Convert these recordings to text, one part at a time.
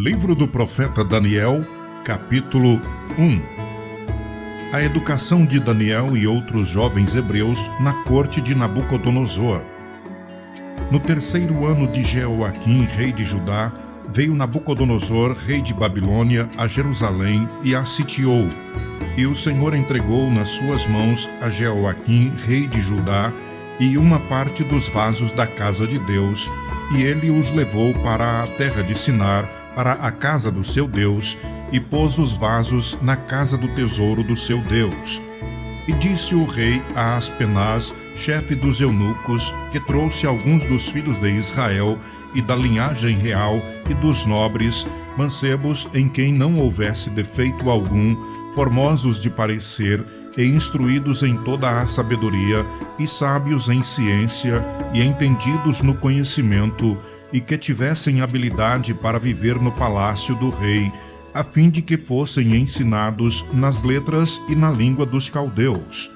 Livro do profeta Daniel, capítulo 1. A educação de Daniel e outros jovens hebreus na corte de Nabucodonosor. No terceiro ano de Jeoaquim, rei de Judá, veio Nabucodonosor, rei de Babilônia, a Jerusalém e a sitiou. E o Senhor entregou nas suas mãos a Jeoaquim, rei de Judá, e uma parte dos vasos da casa de Deus, e ele os levou para a terra de Sinar, para a casa do seu Deus, e pôs os vasos na casa do tesouro do seu Deus. E disse o rei a Aspenaz, chefe dos eunucos, que trouxe alguns dos filhos de Israel, e da linhagem real, e dos nobres, mancebos em quem não houvesse defeito algum, formosos de parecer, e instruídos em toda a sabedoria, e sábios em ciência, e entendidos no conhecimento, e que tivessem habilidade para viver no palácio do rei, a fim de que fossem ensinados nas letras e na língua dos caldeus.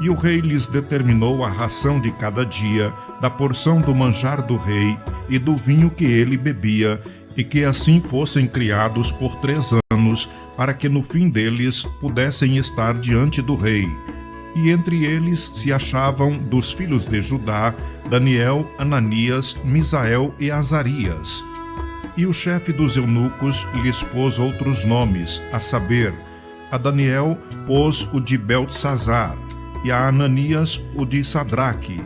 E o rei lhes determinou a ração de cada dia, da porção do manjar do rei e do vinho que ele bebia, e que assim fossem criados por 3 anos, para que no fim deles pudessem estar diante do rei. E entre eles se achavam dos filhos de Judá, Daniel, Ananias, Misael e Azarias. E o chefe dos eunucos lhes pôs outros nomes, a saber, a Daniel pôs o de Beltsazar, e a Ananias o de Sadraque,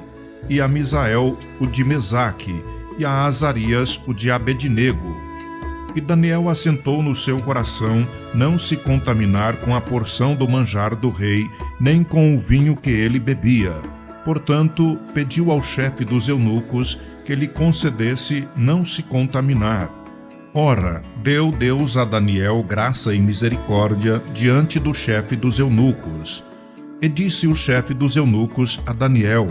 e a Misael o de Mesaque, e a Azarias o de Abednego. E Daniel assentou no seu coração não se contaminar com a porção do manjar do rei, nem com o vinho que ele bebia. Portanto, pediu ao chefe dos eunucos que lhe concedesse não se contaminar. Ora, deu Deus a Daniel graça e misericórdia diante do chefe dos eunucos. E disse o chefe dos eunucos a Daniel: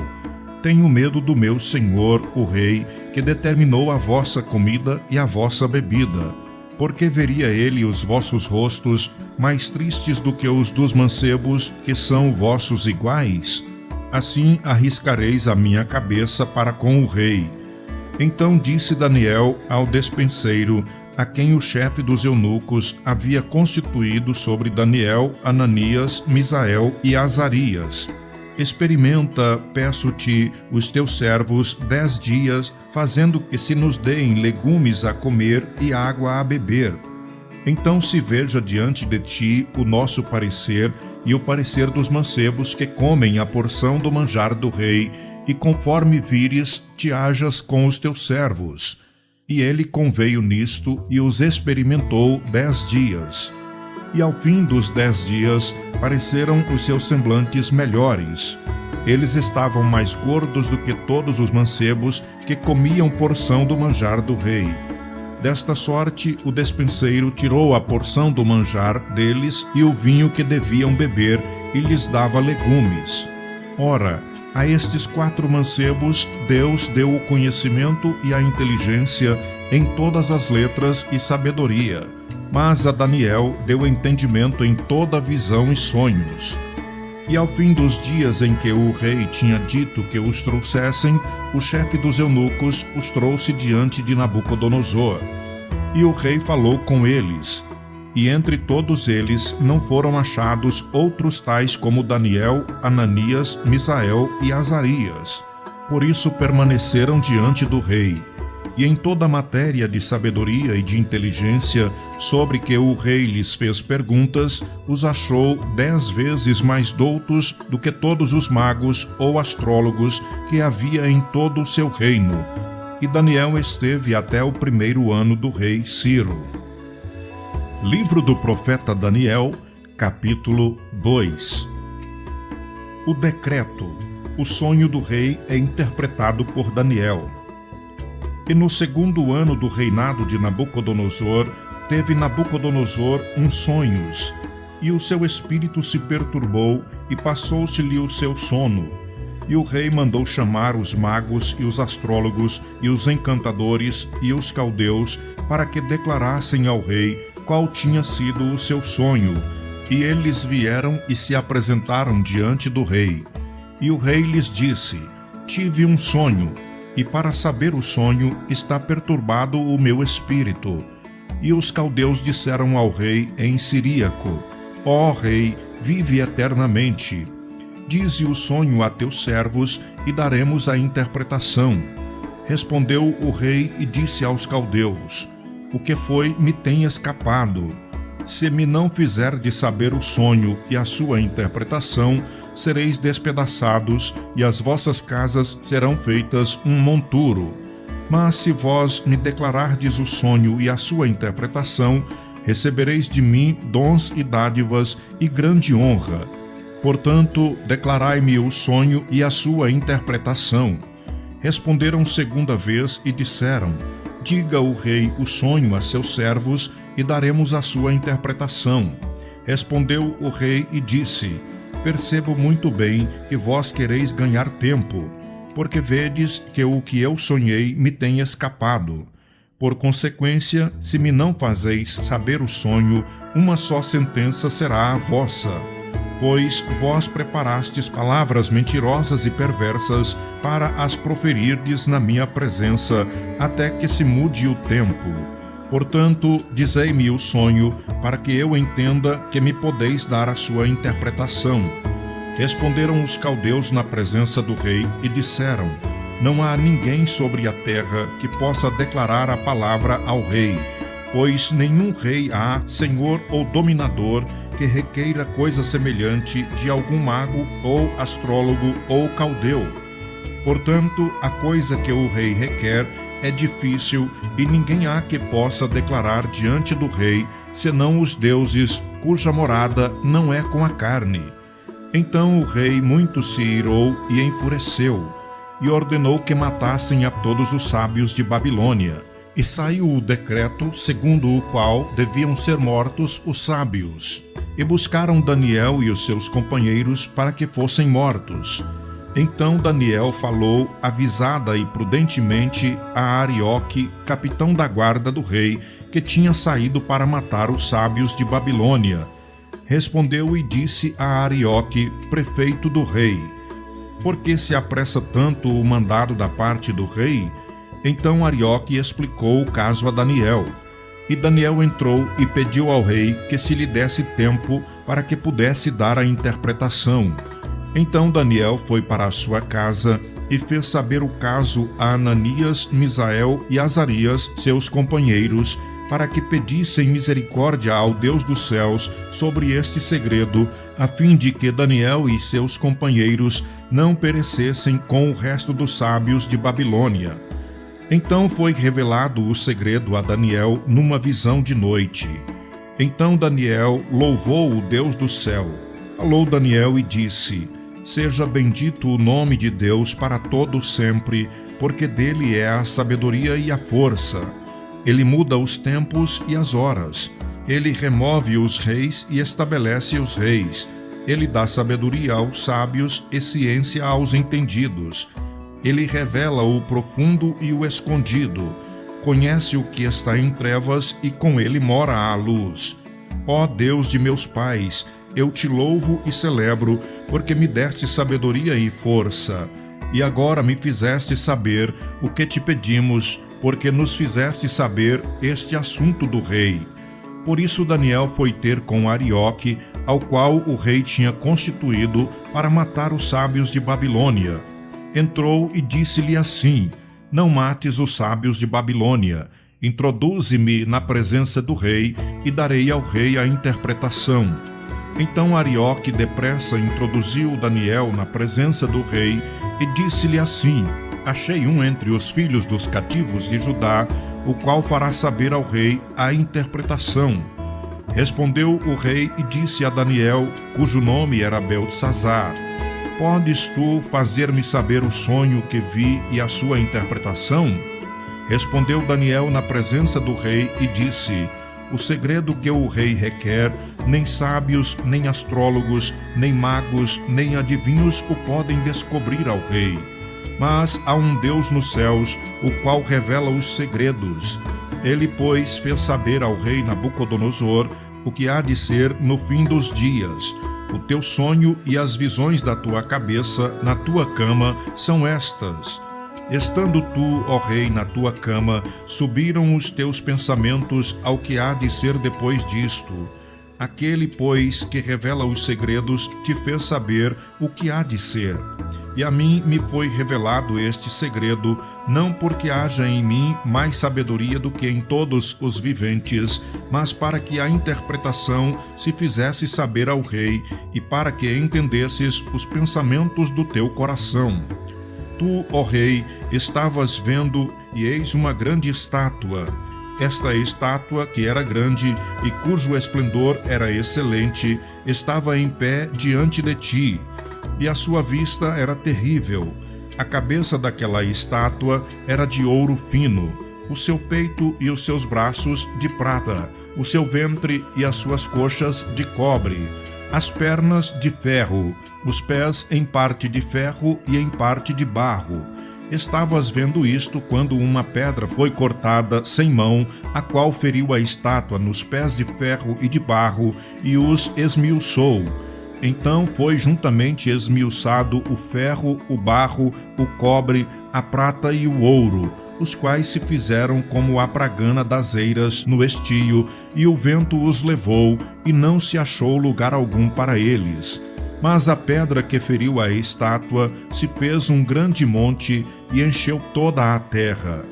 Tenho medo do meu senhor, o rei, que determinou a vossa comida e a vossa bebida, porque veria ele os vossos rostos mais tristes do que os dos mancebos, que são vossos iguais? Assim arriscareis a minha cabeça para com o rei. Então disse Daniel ao despenseiro, a quem o chefe dos eunucos havia constituído sobre Daniel, Ananias, Misael e Azarias: Experimenta, peço-te, os teus servos 10 dias, fazendo que se nos deem legumes a comer e água a beber. Então se veja diante de ti o nosso parecer e o parecer dos mancebos que comem a porção do manjar do rei, e conforme vires, te hajas com os teus servos. E ele conveio nisto e os experimentou 10 dias. E ao fim dos 10 dias, pareceram os seus semblantes melhores. Eles estavam mais gordos do que todos os mancebos que comiam porção do manjar do rei. Desta sorte, o despenseiro tirou a porção do manjar deles e o vinho que deviam beber, e lhes dava legumes. Ora, a estes 4 mancebos, Deus deu o conhecimento e a inteligência em todas as letras e sabedoria. Mas a Daniel deu entendimento em toda visão e sonhos. E ao fim dos dias em que o rei tinha dito que os trouxessem, o chefe dos eunucos os trouxe diante de Nabucodonosor. E o rei falou com eles. E entre todos eles não foram achados outros tais como Daniel, Ananias, Misael e Azarias. Por isso permaneceram diante do rei. E em toda a matéria de sabedoria e de inteligência, sobre que o rei lhes fez perguntas, os achou 10 vezes mais doutos do que todos os magos ou astrólogos que havia em todo o seu reino. E Daniel esteve até o 1º ano do rei Ciro. Livro do profeta Daniel, capítulo 2. O decreto. O sonho do rei é interpretado por Daniel. E no 2º ano do reinado de Nabucodonosor, teve Nabucodonosor uns sonhos, e o seu espírito se perturbou, e passou-se-lhe o seu sono. E o rei mandou chamar os magos e os astrólogos, e os encantadores e os caldeus, para que declarassem ao rei qual tinha sido o seu sonho. E eles vieram e se apresentaram diante do rei. E o rei lhes disse: Tive um sonho, e para saber o sonho está perturbado o meu espírito. E os caldeus disseram ao rei em siríaco: Ó rei, vive eternamente. Dize o sonho a teus servos e daremos a interpretação. Respondeu o rei e disse aos caldeus: O que foi me tem escapado. Se me não fizerdes saber o sonho e a sua interpretação, sereis despedaçados e as vossas casas serão feitas um monturo. Mas se vós me declarardes o sonho e a sua interpretação, recebereis de mim dons e dádivas e grande honra. Portanto, declarai-me o sonho e a sua interpretação. Responderam segunda vez e disseram: Diga o rei o sonho a seus servos e daremos a sua interpretação. Respondeu o rei e disse: Percebo muito bem que vós quereis ganhar tempo, porque vedes que o que eu sonhei me tem escapado. Por consequência, se me não fazeis saber o sonho, uma só sentença será a vossa. Pois vós preparastes palavras mentirosas e perversas para as proferirdes na minha presença, até que se mude o tempo. Portanto, dizei-me o sonho, para que eu entenda que me podeis dar a sua interpretação. Responderam os caldeus na presença do rei e disseram: Não há ninguém sobre a terra que possa declarar a palavra ao rei, pois nenhum rei há, senhor ou dominador, que requeira coisa semelhante de algum mago ou astrólogo ou caldeu. Portanto, a coisa que o rei requer é difícil e ninguém há que possa declarar diante do rei, senão os deuses, cuja morada não é com a carne. Então o rei muito se irou e enfureceu, e ordenou que matassem a todos os sábios de Babilônia. E saiu o decreto segundo o qual deviam ser mortos os sábios. E buscaram Daniel e os seus companheiros para que fossem mortos. Então Daniel falou avisada e prudentemente a Arioque, capitão da guarda do rei, que tinha saído para matar os sábios de Babilônia. Respondeu e disse a Arioque, prefeito do rei: Por que se apressa tanto o mandado da parte do rei? Então Arioque explicou o caso a Daniel. E Daniel entrou e pediu ao rei que se lhe desse tempo para que pudesse dar a interpretação. Então Daniel foi para a sua casa e fez saber o caso a Ananias, Misael e Azarias, seus companheiros, para que pedissem misericórdia ao Deus dos céus sobre este segredo, a fim de que Daniel e seus companheiros não perecessem com o resto dos sábios de Babilônia. Então foi revelado o segredo a Daniel numa visão de noite. Então Daniel louvou o Deus do céu. Falou Daniel e disse: Seja bendito o nome de Deus para todo sempre, porque dele é a sabedoria e a força. Ele muda os tempos e as horas. Ele remove os reis e estabelece os reis. Ele dá sabedoria aos sábios e ciência aos entendidos. Ele revela o profundo e o escondido. Conhece o que está em trevas e com ele mora a luz. Ó Deus de meus pais, eu te louvo e celebro, porque me deste sabedoria e força. E agora me fizeste saber o que te pedimos, porque nos fizeste saber este assunto do rei. Por isso Daniel foi ter com Arioque, ao qual o rei tinha constituído para matar os sábios de Babilônia. Entrou e disse-lhe assim: Não mates os sábios de Babilônia. Introduze-me na presença do rei e darei ao rei a interpretação. Então Arioque depressa introduziu Daniel na presença do rei e disse-lhe assim: Achei um entre os filhos dos cativos de Judá, o qual fará saber ao rei a interpretação. Respondeu o rei e disse a Daniel, cujo nome era Beltesazar: Podes tu fazer-me saber o sonho que vi e a sua interpretação? Respondeu Daniel na presença do rei e disse: O segredo que o rei requer, nem sábios, nem astrólogos, nem magos, nem adivinhos o podem descobrir ao rei. Mas há um Deus nos céus, o qual revela os segredos. Ele, pois, fez saber ao rei Nabucodonosor o que há de ser no fim dos dias. O teu sonho e as visões da tua cabeça na tua cama são estas. Estando tu, ó rei, na tua cama, subiram os teus pensamentos ao que há de ser depois disto. Aquele, pois, que revela os segredos, te fez saber o que há de ser. E a mim me foi revelado este segredo, não porque haja em mim mais sabedoria do que em todos os viventes, mas para que a interpretação se fizesse saber ao rei, e para que entendesses os pensamentos do teu coração. Tu, ó rei, estavas vendo, e eis uma grande estátua. Esta estátua, que era grande e cujo esplendor era excelente, estava em pé diante de ti, e a sua vista era terrível. A cabeça daquela estátua era de ouro fino, o seu peito e os seus braços de prata, o seu ventre e as suas coxas de cobre, as pernas de ferro, os pés em parte de ferro e em parte de barro. Estavas vendo isto quando uma pedra foi cortada sem mão, a qual feriu a estátua nos pés de ferro e de barro e os esmiuçou. Então foi juntamente esmiuçado o ferro, o barro, o cobre, a prata e o ouro, os quais se fizeram como a bragana das eiras no estio, e o vento os levou, e não se achou lugar algum para eles. Mas a pedra que feriu a estátua se fez um grande monte e encheu toda a terra.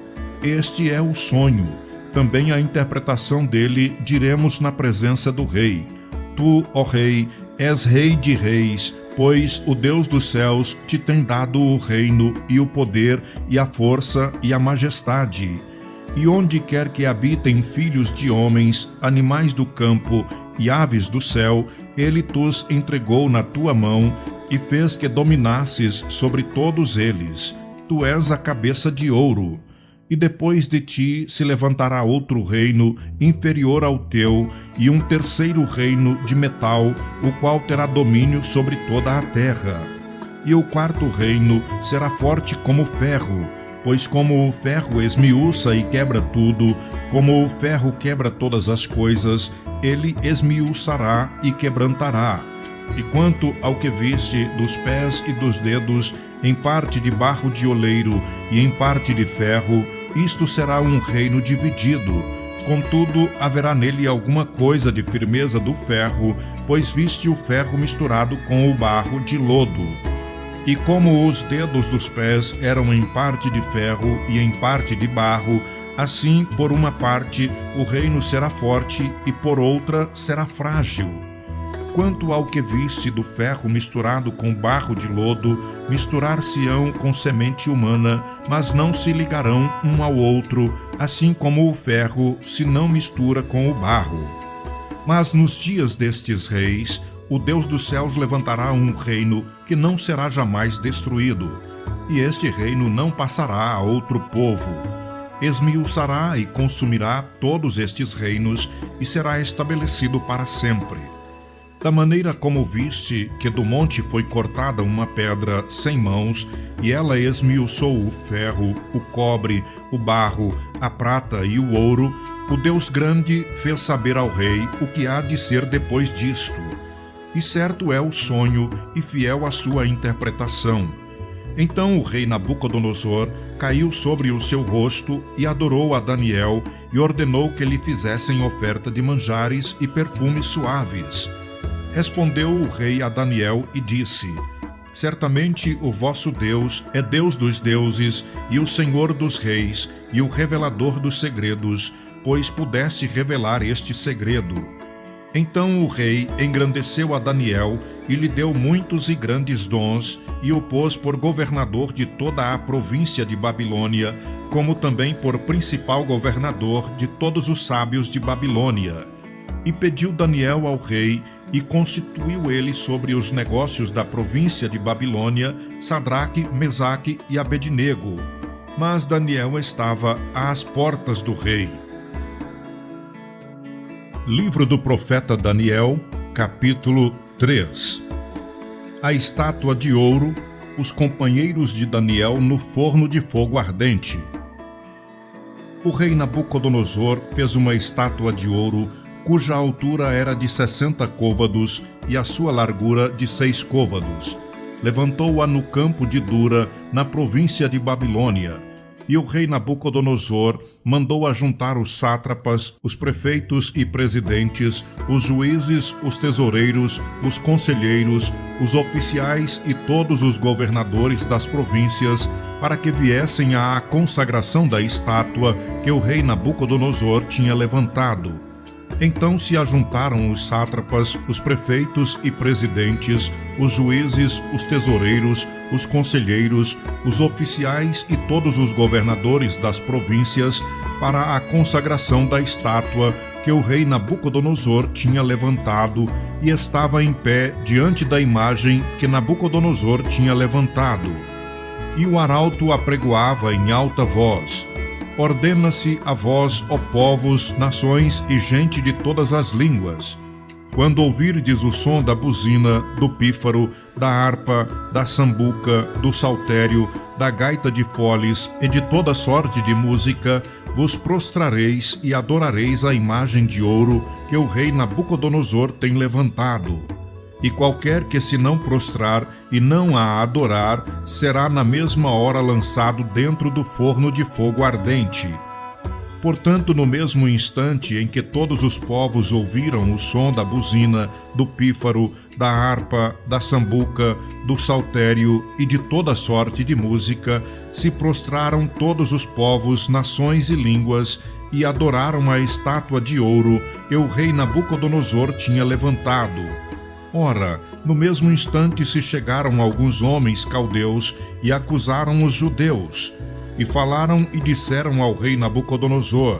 Este é o sonho. Também a interpretação dele diremos na presença do rei. Tu, ó rei, és rei de reis, pois o Deus dos céus te tem dado o reino e o poder e a força e a majestade. E onde quer que habitem filhos de homens, animais do campo e aves do céu, ele tos entregou na tua mão e fez que dominasses sobre todos eles. Tu és a cabeça de ouro. E depois de ti se levantará outro reino inferior ao teu, e um terceiro reino de metal, o qual terá domínio sobre toda a terra. E o quarto reino será forte como ferro, pois como o ferro esmiuça e quebra tudo, como o ferro quebra todas as coisas, ele esmiuçará e quebrantará. E quanto ao que viste dos pés e dos dedos, em parte de barro de oleiro e em parte de ferro, isto será um reino dividido. Contudo, haverá nele alguma coisa de firmeza do ferro, pois viste o ferro misturado com o barro de lodo. E como os dedos dos pés eram em parte de ferro e em parte de barro, assim, por uma parte, o reino será forte e por outra será frágil. Quanto ao que viste do ferro misturado com barro de lodo, misturar-se-ão com semente humana, mas não se ligarão um ao outro, assim como o ferro se não mistura com o barro. Mas nos dias destes reis, o Deus dos céus levantará um reino que não será jamais destruído, e este reino não passará a outro povo. Esmiuçará e consumirá todos estes reinos, e será estabelecido para sempre. Da maneira como viste que do monte foi cortada uma pedra sem mãos, e ela esmiuçou o ferro, o cobre, o barro, a prata e o ouro, o Deus grande fez saber ao rei o que há de ser depois disto. E certo é o sonho, e fiel a sua interpretação. Então o rei Nabucodonosor caiu sobre o seu rosto e adorou a Daniel, e ordenou que lhe fizessem oferta de manjares e perfumes suaves. Respondeu o rei a Daniel e disse: Certamente o vosso Deus é Deus dos deuses e o Senhor dos reis e o revelador dos segredos, pois pudeste revelar este segredo. Então o rei engrandeceu a Daniel e lhe deu muitos e grandes dons, e o pôs por governador de toda a província de Babilônia, como também por principal governador de todos os sábios de Babilônia. E pediu Daniel ao rei, e constituiu ele sobre os negócios da província de Babilônia Sadraque, Mesaque e Abednego. Mas Daniel estava às portas do rei. Livro do profeta Daniel, capítulo 3. A estátua de ouro, os companheiros de Daniel no forno de fogo ardente. O rei Nabucodonosor fez uma estátua de ouro, cuja altura era de 60 côvados e a sua largura de 6 côvados. levantou-a no campo de Dura, na província de Babilônia. E o rei Nabucodonosor mandou ajuntar os sátrapas, os prefeitos e presidentes, os juízes, os tesoureiros, os conselheiros, os oficiais e todos os governadores das províncias, para que viessem à consagração da estátua que o rei Nabucodonosor tinha levantado. Então se ajuntaram os sátrapas, os prefeitos e presidentes, os juízes, os tesoureiros, os conselheiros, os oficiais e todos os governadores das províncias para a consagração da estátua que o rei Nabucodonosor tinha levantado e estava em pé diante da imagem que Nabucodonosor tinha levantado. E o arauto apregoava em alta voz: Ordena-se a vós, ó povos, nações e gente de todas as línguas, quando ouvirdes o som da buzina, do pífaro, da harpa, da sambuca, do saltério, da gaita de foles e de toda sorte de música, vos prostrareis e adorareis a imagem de ouro que o rei Nabucodonosor tem levantado. E qualquer que se não prostrar e não a adorar, será na mesma hora lançado dentro do forno de fogo ardente. Portanto, no mesmo instante em que todos os povos ouviram o som da buzina, do pífaro, da harpa, da sambuca, do saltério e de toda sorte de música, se prostraram todos os povos, nações e línguas, e adoraram a estátua de ouro que o rei Nabucodonosor tinha levantado. Ora, no mesmo instante se chegaram alguns homens caldeus e acusaram os judeus, e falaram e disseram ao rei Nabucodonosor: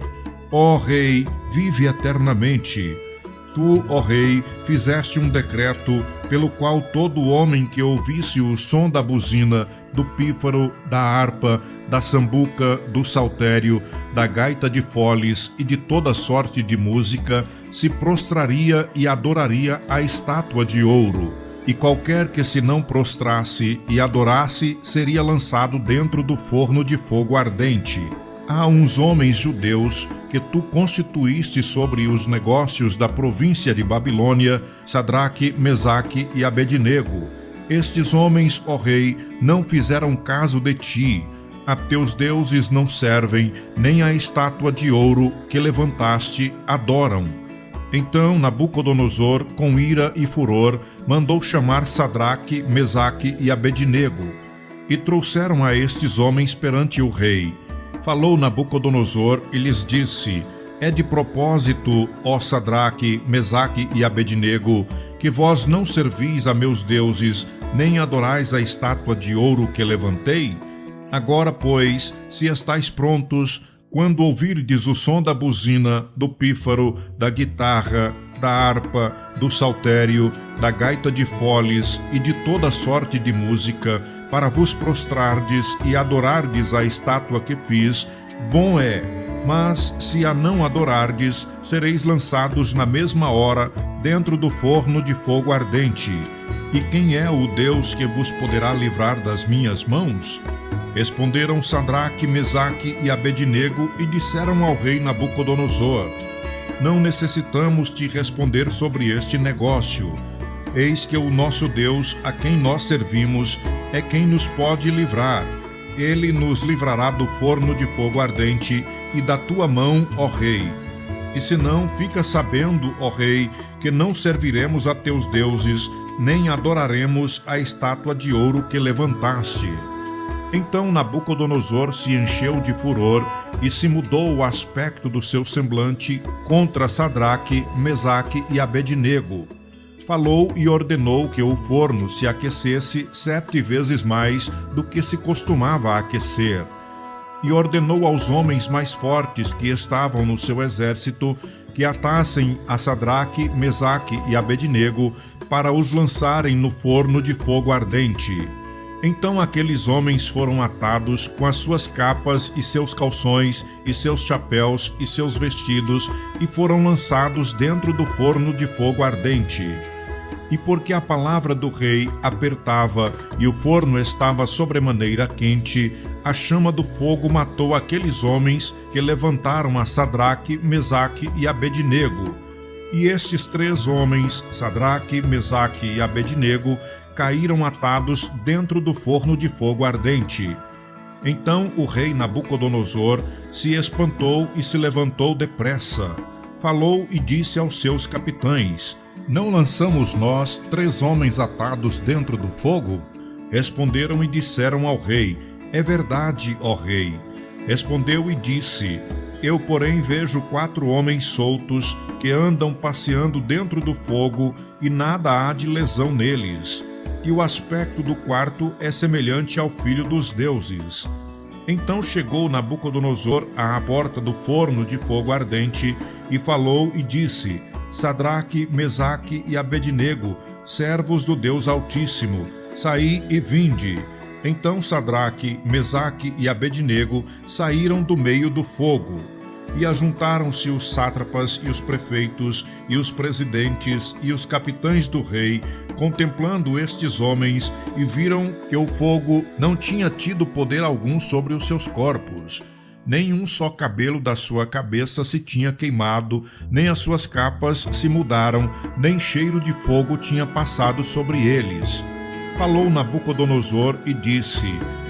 Ó rei, vive eternamente. Tu, ó rei, fizeste um decreto pelo qual todo homem que ouvisse o som da buzina, do pífaro, da harpa, da sambuca, do saltério, da gaita de foles e de toda sorte de música, se prostraria e adoraria a estátua de ouro. E qualquer que se não prostrasse e adorasse, seria lançado dentro do forno de fogo ardente. Há uns homens judeus que tu constituíste sobre os negócios da província de Babilônia, Sadraque, Mesaque e Abednego. Estes homens, ó rei, não fizeram caso de ti. A teus deuses não servem, nem a estátua de ouro que levantaste adoram. Então Nabucodonosor, com ira e furor, mandou chamar Sadraque, Mesaque e Abednego, e trouxeram a estes homens perante o rei. Falou Nabucodonosor e lhes disse: É de propósito, ó Sadraque, Mesaque e Abednego, que vós não servis a meus deuses, nem adorais a estátua de ouro que levantei? Agora, pois, se estáis prontos, quando ouvirdes o som da buzina, do pífaro, da guitarra, da harpa, do saltério, da gaita de foles e de toda sorte de música, para vos prostrardes e adorardes a estátua que fiz, bom é. Mas se a não adorardes, sereis lançados na mesma hora dentro do forno de fogo ardente. E quem é o Deus que vos poderá livrar das minhas mãos? Responderam Sadraque, Mesaque e Abednego e disseram ao rei Nabucodonosor: Não necessitamos te responder sobre este negócio. Eis que o nosso Deus, a quem nós servimos, é quem nos pode livrar. Ele nos livrará do forno de fogo ardente e da tua mão, ó rei. E se não, fica sabendo, ó rei, que não serviremos a teus deuses, nem adoraremos a estátua de ouro que levantaste. Então Nabucodonosor se encheu de furor e se mudou o aspecto do seu semblante contra Sadraque, Mesaque e Abednego. Falou e ordenou que o forno se aquecesse 7 vezes mais do que se costumava aquecer. E ordenou aos homens mais fortes que estavam no seu exército que atassem a Sadraque, Mesaque e Abednego para os lançarem no forno de fogo ardente. Então aqueles homens foram atados com as suas capas e seus calções e seus chapéus e seus vestidos e foram lançados dentro do forno de fogo ardente. E porque a palavra do rei apertava e o forno estava sobremaneira quente, a chama do fogo matou aqueles homens que levantaram a Sadraque, Mesaque e Abednego. E estes 3 homens, Sadraque, Mesaque e Abednego, caíram atados dentro do forno de fogo ardente. Então o rei Nabucodonosor se espantou e se levantou depressa. Falou e disse aos seus capitães: Não lançamos nós 3 homens atados dentro do fogo? Responderam e disseram ao rei: É verdade, ó rei. Respondeu e disse: Eu, porém, vejo 4 homens soltos que andam passeando dentro do fogo e nada há de lesão neles. E o aspecto do quarto é semelhante ao filho dos deuses. Então chegou Nabucodonosor à porta do forno de fogo ardente e falou e disse: Sadraque, Mesaque e Abednego, servos do Deus Altíssimo, saí e vinde. Então Sadraque, Mesaque e Abednego saíram do meio do fogo. E ajuntaram-se os sátrapas e os prefeitos e os presidentes e os capitães do rei, contemplando estes homens, e viram que o fogo não tinha tido poder algum sobre os seus corpos. Nem um só cabelo da sua cabeça se tinha queimado, nem as suas capas se mudaram, nem cheiro de fogo tinha passado sobre eles. Falou Nabucodonosor e disse: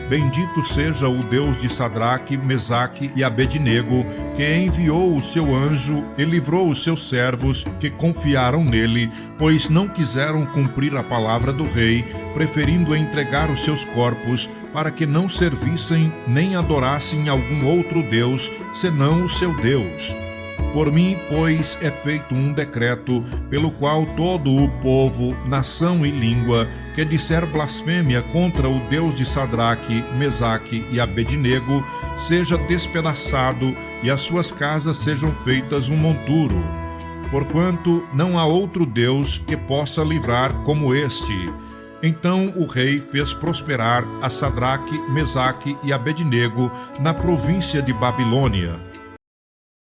Bendito seja o Deus de Sadraque, Mesaque e Abednego, que enviou o seu anjo e livrou os seus servos que confiaram nele, pois não quiseram cumprir a palavra do rei, preferindo entregar os seus corpos para que não servissem nem adorassem algum outro Deus, senão o seu Deus. Por mim, pois, é feito um decreto, pelo qual todo o povo, nação e língua, que disser blasfêmia contra o Deus de Sadraque, Mesaque e Abednego, seja despedaçado e as suas casas sejam feitas um monturo. Porquanto não há outro Deus que possa livrar como este. Então o rei fez prosperar a Sadraque, Mesaque e Abednego na província de Babilônia.